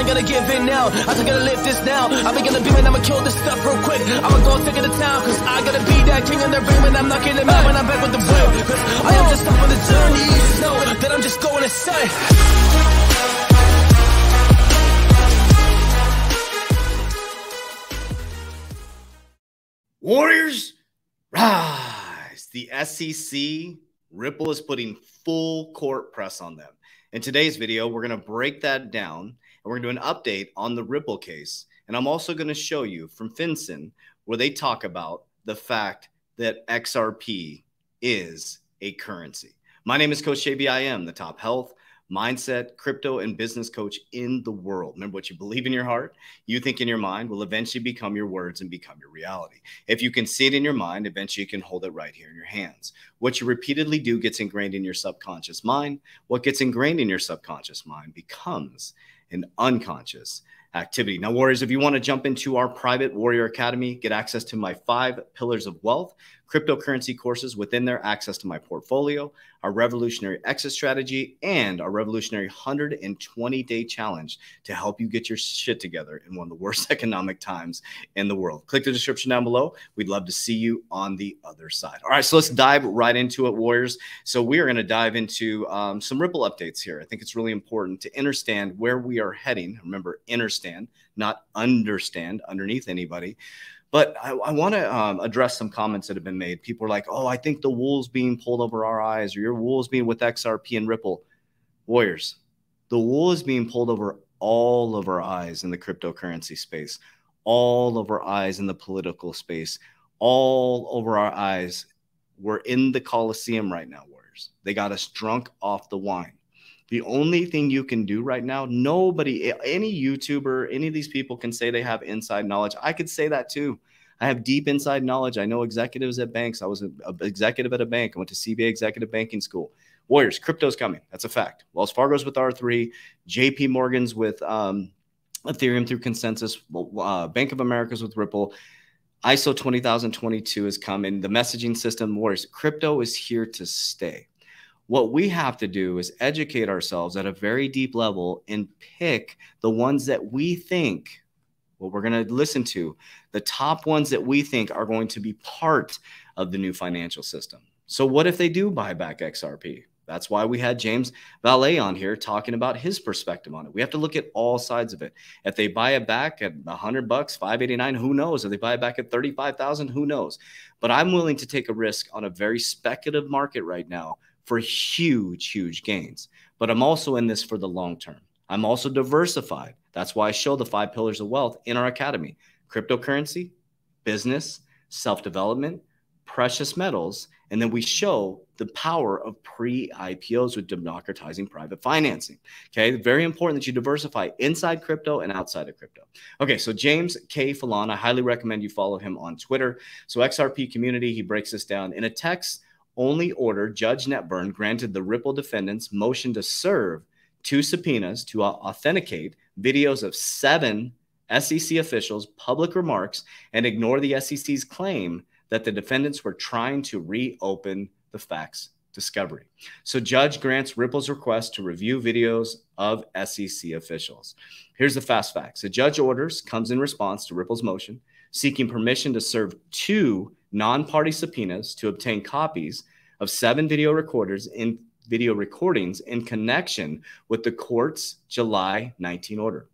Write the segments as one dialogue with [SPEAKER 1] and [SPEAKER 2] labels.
[SPEAKER 1] ain't gonna give in now. I just gotta live this now. I'm gonna be when I'ma kill this stuff real quick. I'ma go take it to town, cause I gotta be that king in the ring when I'm knocking them out when I'm back with the whip. Cause I am just up on the journey. Know that I'm just going insane.
[SPEAKER 2] Warriors, rise. The SEC, Ripple is putting full court press on them. In today's video, we're going to break that down, and we're going to do an update on the Ripple case. And I'm also going to show you from FinCEN where they talk about the fact that XRP is a currency. My name is Coach JB. I am the top health, mindset, crypto, and business coach in the world. Remember, what you believe in your heart, you think in your mind, will eventually become your words and become your reality. If you can see it in your mind, eventually you can hold it right here in your hands. What you repeatedly do gets ingrained in your subconscious mind. What gets ingrained in your subconscious mind becomes an unconscious activity. Now, Warriors, if you want to jump into our private Warrior Academy, get access to my 5 pillars of wealth, cryptocurrency courses within there, access to my portfolio, our revolutionary exit strategy, and our revolutionary 120-day challenge to help you get your shit together in one of the worst economic times in the world. Click the description down below. We'd love to see you on the other side. All right, so let's dive right into it, Warriors. So we are going to dive into some Ripple updates here. I think it's really important to understand where we are heading. Remember, understand, not understand underneath anybody. But I want to address some comments that have been made. People are like, oh, I think the wool's being pulled over our eyes, or your wool's being with XRP and Ripple. Warriors, the wool is being pulled over all of our eyes in the cryptocurrency space, all of our eyes in the political space, all over our eyes. We're in the Coliseum right now, Warriors. They got us drunk off the wine. The only thing you can do right now, nobody, any YouTuber, any of these people can say they have inside knowledge. I could say that too. I have deep inside knowledge. I know executives at banks. I was an executive at a bank. I went to CBA Executive Banking School. Warriors, crypto's coming. That's a fact. Wells Fargo's with R3, JP Morgan's with Ethereum through Consensus, Bank of America's with Ripple. ISO 20022 is coming. The messaging system, Warriors, crypto is here to stay. What we have to do is educate ourselves at a very deep level and pick the ones that we think, what we're going to listen to, the top ones that we think are going to be part of the new financial system. So what if they do buy back XRP? That's why we had James Valet on here talking about his perspective on it. We have to look at all sides of it. If they buy it back at $100, $589, who knows? If they buy it back at 35,000, who knows? But I'm willing to take a risk on a very speculative market right now for huge, huge gains. But I'm also in this for the long term. I'm also diversified. That's why I show the 5 pillars of wealth in our academy: cryptocurrency, business, self-development, precious metals, and then we show the power of pre-IPOs with democratizing private financing. Okay, very important that you diversify inside crypto and outside of crypto. Okay, so James K. Fallon, I highly recommend you follow him on Twitter. So XRP community, he breaks this down in a text only order. Judge Netburn granted the Ripple defendants motion to serve 2 subpoenas to authenticate videos of 7 SEC officials' public remarks and ignore the SEC's claim that the defendants were trying to reopen the facts discovery. So judge grants Ripple's request to review videos of SEC officials. Here's the fast facts. The judge orders comes in response to Ripple's motion seeking permission to serve 2 non-party subpoenas to obtain copies of 7 video recordings in connection with the court's July 19 order.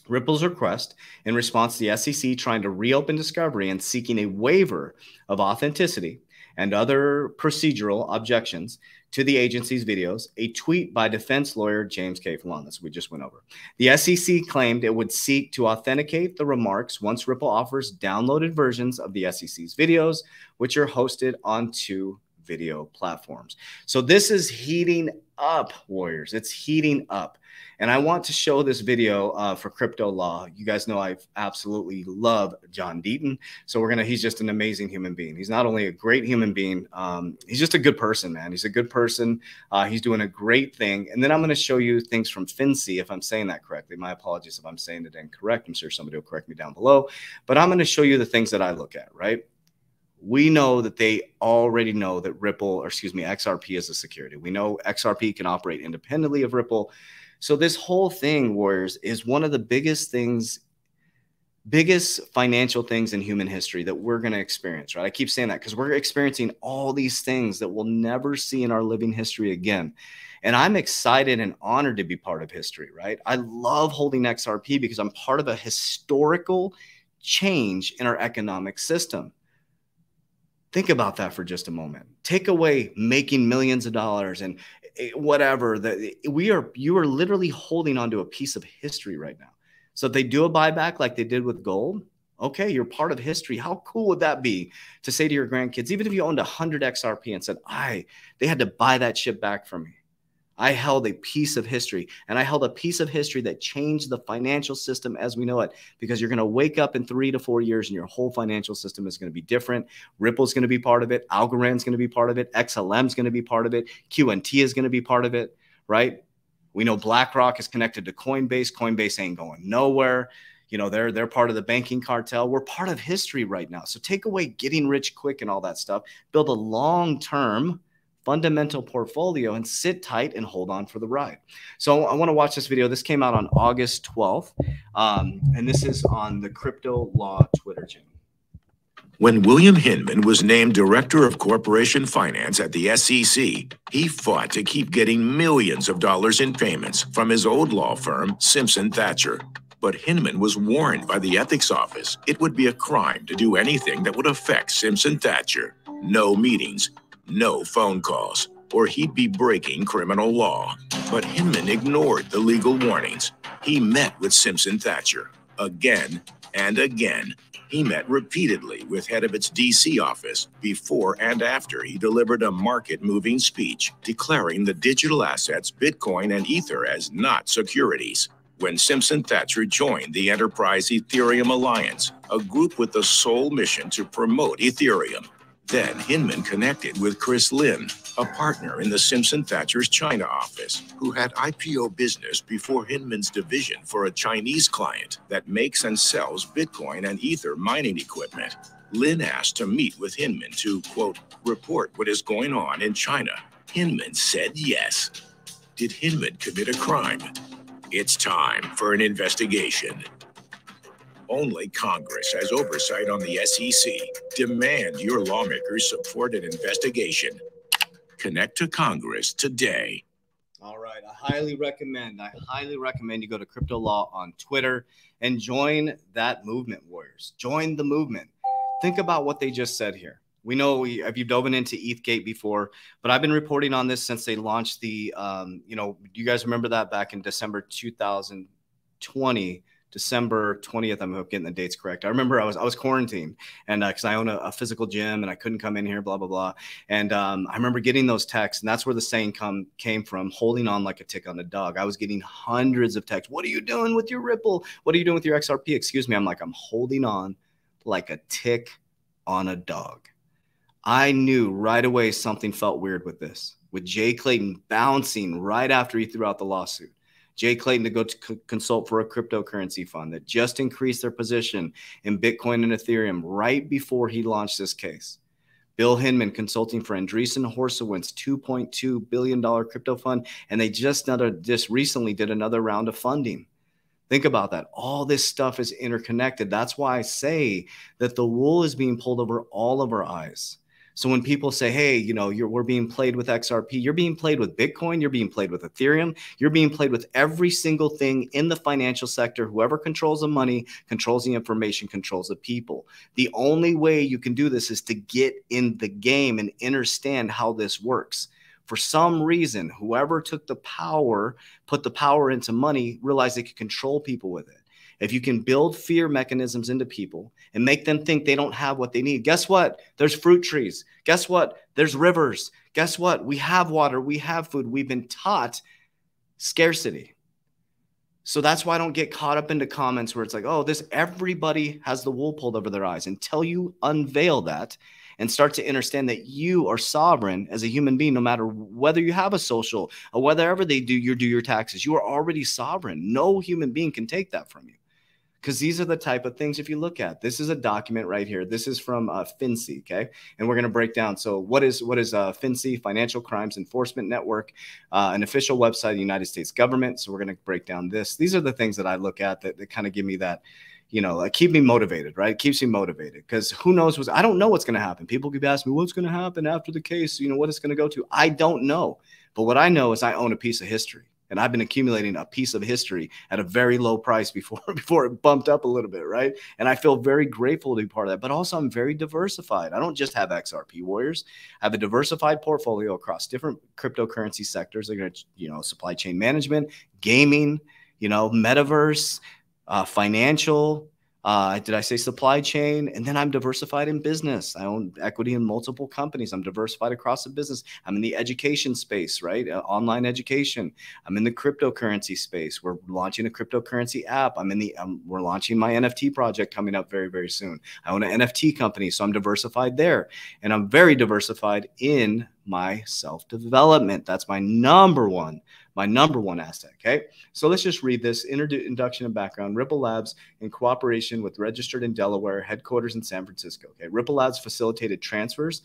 [SPEAKER 2] Ripple's request in response to the SEC trying to reopen discovery and seeking a waiver of authenticity and other procedural objections to the agency's videos, a tweet by defense lawyer James K. Fallon, that's what we just went over. The SEC claimed it would seek to authenticate the remarks once Ripple offers downloaded versions of the SEC's videos, which are hosted on 2 video platforms. So this is heating up, Warriors. It's heating up. And I want to show this video for crypto law. You guys know I absolutely love John Deaton. So he's just an amazing human being. He's not only a great human being, he's just a good person, man. He's a good person. He's doing a great thing. And then I'm going to show you things from FinCEN, if I'm saying that correctly. My apologies if I'm saying it incorrect. I'm sure somebody will correct me down below. But I'm going to show you the things that I look at, right? We know that they already know that XRP is a security. We know XRP can operate independently of Ripple. So this whole thing, Warriors, is one of the biggest financial things in human history that we're going to experience, right? I keep saying that because we're experiencing all these things that we'll never see in our living history again. And I'm excited and honored to be part of history, right? I love holding XRP because I'm part of a historical change in our economic system. Think about that for just a moment. Take away making millions of dollars and whatever, you are literally holding onto a piece of history right now. So if they do a buyback like they did with gold, okay, you're part of history. How cool would that be to say to your grandkids, even if you owned 100 XRP and said, they had to buy that shit back from me. I held a piece of history, and I held a piece of history that changed the financial system as we know it, because you're going to wake up in 3 to 4 years and your whole financial system is going to be different. Ripple's going to be part of it. Algorand's going to be part of it. XLM's going to be part of it. QNT is going to be part of it, right? We know BlackRock is connected to Coinbase. Coinbase ain't going nowhere. You know, they're part of the banking cartel. We're part of history right now. So take away getting rich quick and all that stuff. Build a long-term fundamental portfolio and sit tight and hold on for the ride. So I want to watch this video. This came out on August 12th. And this is on the Crypto Law Twitter channel.
[SPEAKER 3] When William Hinman was named Director of Corporation Finance at the SEC, he fought to keep getting millions of dollars in payments from his old law firm, Simpson Thacher. But Hinman was warned by the ethics office it would be a crime to do anything that would affect Simpson Thacher. No meetings, no phone calls, or he'd be breaking criminal law. But Hinman ignored the legal warnings. He met with Simpson Thacher again and again. He met repeatedly with head of its D.C. office before and after he delivered a market-moving speech declaring the digital assets Bitcoin and Ether as not securities. When Simpson Thacher joined the Enterprise Ethereum Alliance, a group with the sole mission to promote Ethereum. Then Hinman connected with Chris Lin, a partner in the Simpson Thacher's China office, who had IPO business before Hinman's division for a Chinese client that makes and sells Bitcoin and Ether mining equipment. Lin asked to meet with Hinman to, quote, report what is going on in China. Hinman said yes. Did Hinman commit a crime? It's time for an investigation. Only Congress has oversight on the SEC. Demand your lawmakers support an investigation. Connect to Congress today.
[SPEAKER 2] All right. I highly recommend you go to Crypto Law on Twitter and join that movement, Warriors. Join the movement. Think about what they just said here. We know if you've dove into ETHgate before, but I've been reporting on this since they launched the, do you guys remember that back in December 2020? December 20th, I'm getting the dates correct. I remember I was quarantined, and because I own a physical gym and I couldn't come in here, blah, blah, blah. And I remember getting those texts, and that's where the saying came from, holding on like a tick on a dog. I was getting hundreds of texts. What are you doing with your Ripple? What are you doing with your XRP? Excuse me. I'm like, I'm holding on like a tick on a dog. I knew right away something felt weird with this, with Jay Clayton bouncing right after he threw out the lawsuit. Jay Clayton to go to consult for a cryptocurrency fund that just increased their position in Bitcoin and Ethereum right before he launched this case. Bill Hinman consulting for Andreessen Horowitz $2.2 billion crypto fund, and they just recently did another round of funding. Think about that. All this stuff is interconnected. That's why I say that the wool is being pulled over all of our eyes. So when people say, hey, we're being played with XRP, you're being played with Bitcoin, you're being played with Ethereum, you're being played with every single thing in the financial sector. Whoever controls the money, controls the information, controls the people. The only way you can do this is to get in the game and understand how this works. For some reason, whoever took the power, put the power into money, realized they could control people with it. If you can build fear mechanisms into people and make them think they don't have what they need, guess what? There's fruit trees. Guess what? There's rivers. Guess what? We have water. We have food. We've been taught scarcity. So that's why I don't get caught up into comments where it's like, oh, everybody has the wool pulled over their eyes. Until you unveil that and start to understand that you are sovereign as a human being, no matter whether you have a social or whatever they do your taxes, you are already sovereign. No human being can take that from you. because these are the type of things, if you look at, this is a document right here. This is from FinCEN, okay? And we're going to break down. So what is FinCEN, Financial Crimes Enforcement Network, an official website of the United States government. So we're going to break down this. These are the things that I look at that kind of give me that, you know, keep me motivated, right? It keeps me motivated because who knows I don't know what's going to happen. People keep asking me what's going to happen after the case, you know, what it's going to go to. I don't know. But what I know is I own a piece of history. And I've been accumulating a piece of history at a very low price before it bumped up a little bit, right? And I feel very grateful to be part of that. But also, I'm very diversified. I don't just have XRP warriors. I have a diversified portfolio across different cryptocurrency sectors. They're going to, you know, supply chain management, gaming, you know, metaverse, financial. Did I say supply chain? And then I'm diversified in business. I own equity in multiple companies. I'm diversified across the business. I'm in the education space, right? Online education. I'm in the cryptocurrency space. We're launching a cryptocurrency app. We're launching my NFT project coming up very, very soon. I own an NFT company, so I'm diversified there. And I'm very diversified in my self-development. That's my number one asset. Okay. So let's just read this introduction and background. Ripple Labs, in cooperation with registered in Delaware, headquarters in San Francisco. Okay. Ripple Labs facilitated transfers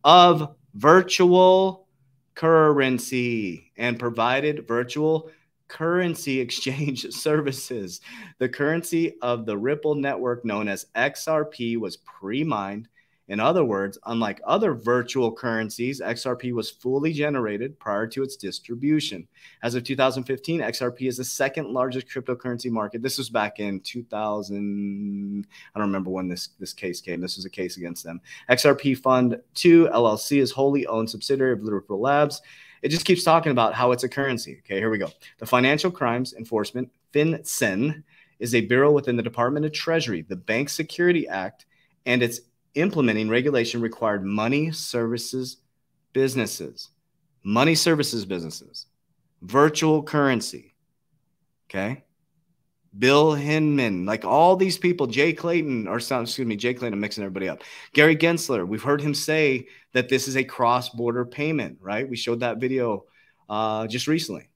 [SPEAKER 2] of virtual currency and provided virtual currency exchange services. The currency of the Ripple network, known as XRP, was pre-mined. In other words, unlike other virtual currencies, XRP was fully generated prior to its distribution. As of 2015, XRP is the second largest cryptocurrency market. This was back in 2000. I don't remember when this case came. This was a case against them. XRP Fund 2 LLC is wholly owned subsidiary of Ripple Labs. It just keeps talking about how it's a currency. Okay, here we go. The Financial Crimes Enforcement, FinCEN, is a bureau within the Department of Treasury. The Bank Security Act and its implementing regulation required money services businesses, virtual currency. Okay. Bill Hinman, like all these people, Jay Clayton, I'm mixing everybody up. Gary Gensler, we've heard him say that this is a cross-border payment, right? We showed that video just recently.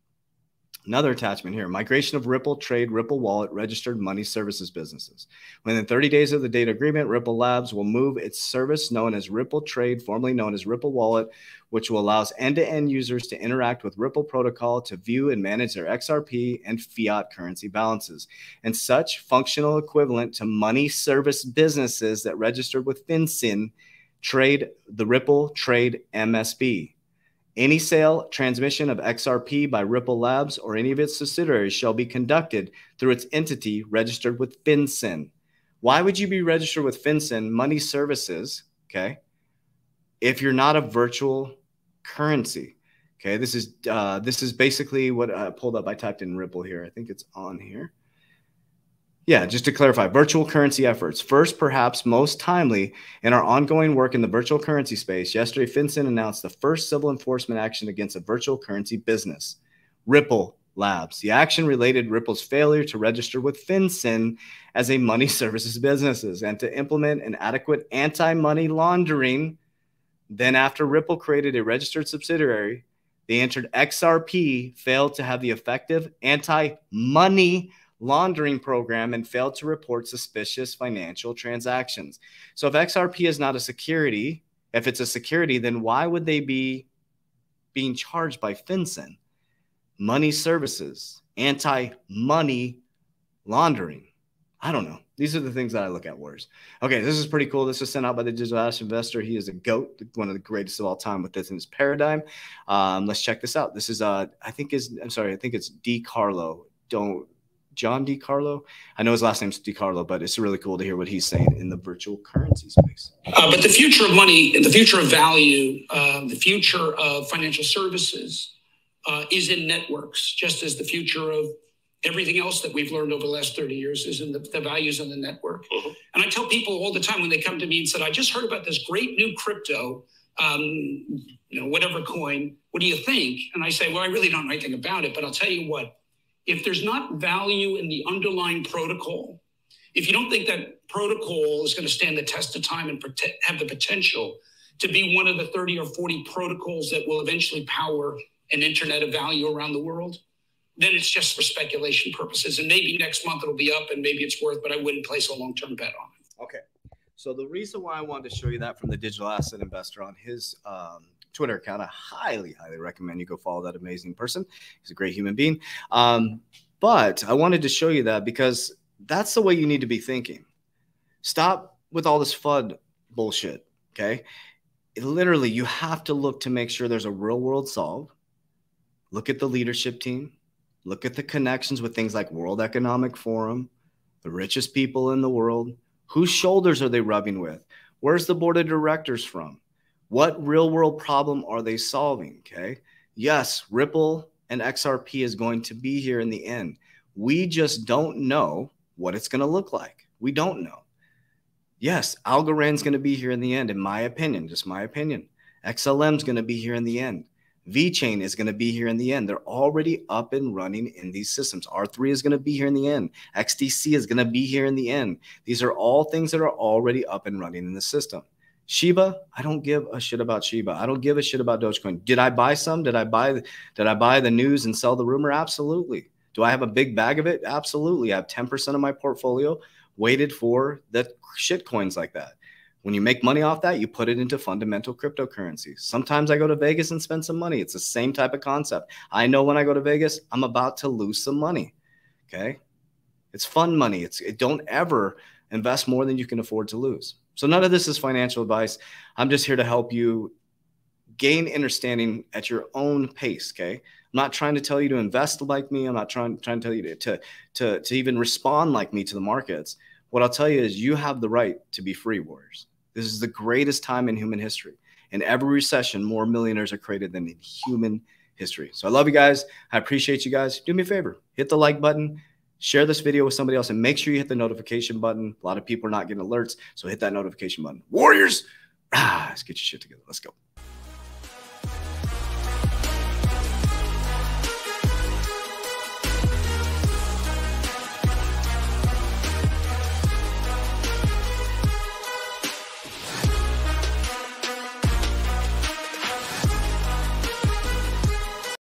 [SPEAKER 2] Another attachment here, migration of Ripple Trade, Ripple Wallet, registered money services businesses. Within 30 days of the data agreement, Ripple Labs will move its service known as Ripple Trade, formerly known as Ripple Wallet, which will allow end-to-end users to interact with Ripple protocol to view and manage their XRP and fiat currency balances, and such functional equivalent to money service businesses that registered with FinCEN trade the Ripple Trade MSB. Any sale, transmission of XRP by Ripple Labs or any of its subsidiaries shall be conducted through its entity registered with FinCEN. Why would you be registered with FinCEN Money Services, okay, if you're not a virtual currency? Okay, this is basically what I pulled up. I typed in Ripple here. I think it's on here. Yeah, just to clarify, virtual currency efforts. First, perhaps most timely, in our ongoing work in the virtual currency space, yesterday, FinCEN announced the first civil enforcement action against a virtual currency business, Ripple Labs. The action related Ripple's failure to register with FinCEN as a money services businesses and to implement an adequate anti-money laundering. Then after Ripple created a registered subsidiary, they entered XRP, failed to have the effective anti-money laundering program, and failed to report suspicious financial transactions. So if XRP is not a security, if it's a security, then why would they be being charged by FinCEN? Money services, anti-money laundering. I don't know. These are the things that I look at, Warriors. Okay, this is pretty cool. This was sent out by the Digital Asset Investor. He is a GOAT, one of the greatest of all time with this in his paradigm. Let's check this out. This is, I think it's DiCarlo. John DiCarlo. I know his last name's DiCarlo, but it's really cool to hear what he's saying in the virtual currency space.
[SPEAKER 4] But the future of money, the future of value, the future of financial services is in networks, just as the future of everything else that we've learned over the last 30 years is in the values on the network. Mm-hmm. And I tell people all the time when they come to me and said, I just heard about this great new crypto, whatever coin, what do you think? And I say, well, I really don't know anything about it, but I'll tell you what. If there's not value in the underlying protocol, if you don't think that protocol is going to stand the test of time and have the potential to be one of the 30 or 40 protocols that will eventually power an internet of value around the world, then it's just for speculation purposes. And maybe next month it'll be up and maybe it's worth, but I wouldn't place a long-term bet on it.
[SPEAKER 2] Okay. So the reason why I wanted to show you that from the digital asset investor on his Twitter account, I highly recommend you go follow that amazing person. He's a great human being. But I wanted to show you that because that's the way you need to be thinking. Stop with all this FUD bullshit, okay? Literally, you have to look to make sure there's a real world solve. Look at the leadership team. Look at the connections with things like World Economic Forum, the richest people in the world. Whose shoulders are they rubbing with? Where's the board of directors from? What real world problem are they solving? Okay. Yes, Ripple and XRP is going to be here in the end. We just don't know what it's going to look like. We don't know. Yes, Algorand's going to be here in the end, in my opinion, just my opinion. XLM's going to be here in the end. VeChain is going to be here in the end. They're already up and running in these systems. R3 is going to be here in the end. XDC is going to be here in the end. These are all things that are already up and running in the system. Shiba, I don't give a shit about Shiba. I don't give a shit about Dogecoin. Did I buy some? Did I buy the news and sell the rumor? Absolutely. Do I have a big bag of it? Absolutely. I have 10% of my portfolio weighted for the shit coins like that. When you make money off that, you put it into fundamental cryptocurrencies. Sometimes I go to Vegas and spend some money. It's the same type of concept. I know when I go to Vegas, I'm about to lose some money. Okay. It's fun money. Don't ever invest more than you can afford to lose. So none of this is financial advice. I'm just here to help you gain understanding at your own pace. Okay. I'm not trying to tell you to invest like me. I'm not trying to tell you to even respond like me to the markets. What I'll tell you is you have the right to be free, warriors. This is the greatest time in human history. In every recession, more millionaires are created than in human history. So I love you guys. I appreciate you guys. Do me a favor. Hit the like button. Share this video with somebody else. And make sure you hit the notification button. A lot of people are not getting alerts. So hit that notification button. Warriors, let's get your shit together. Let's go.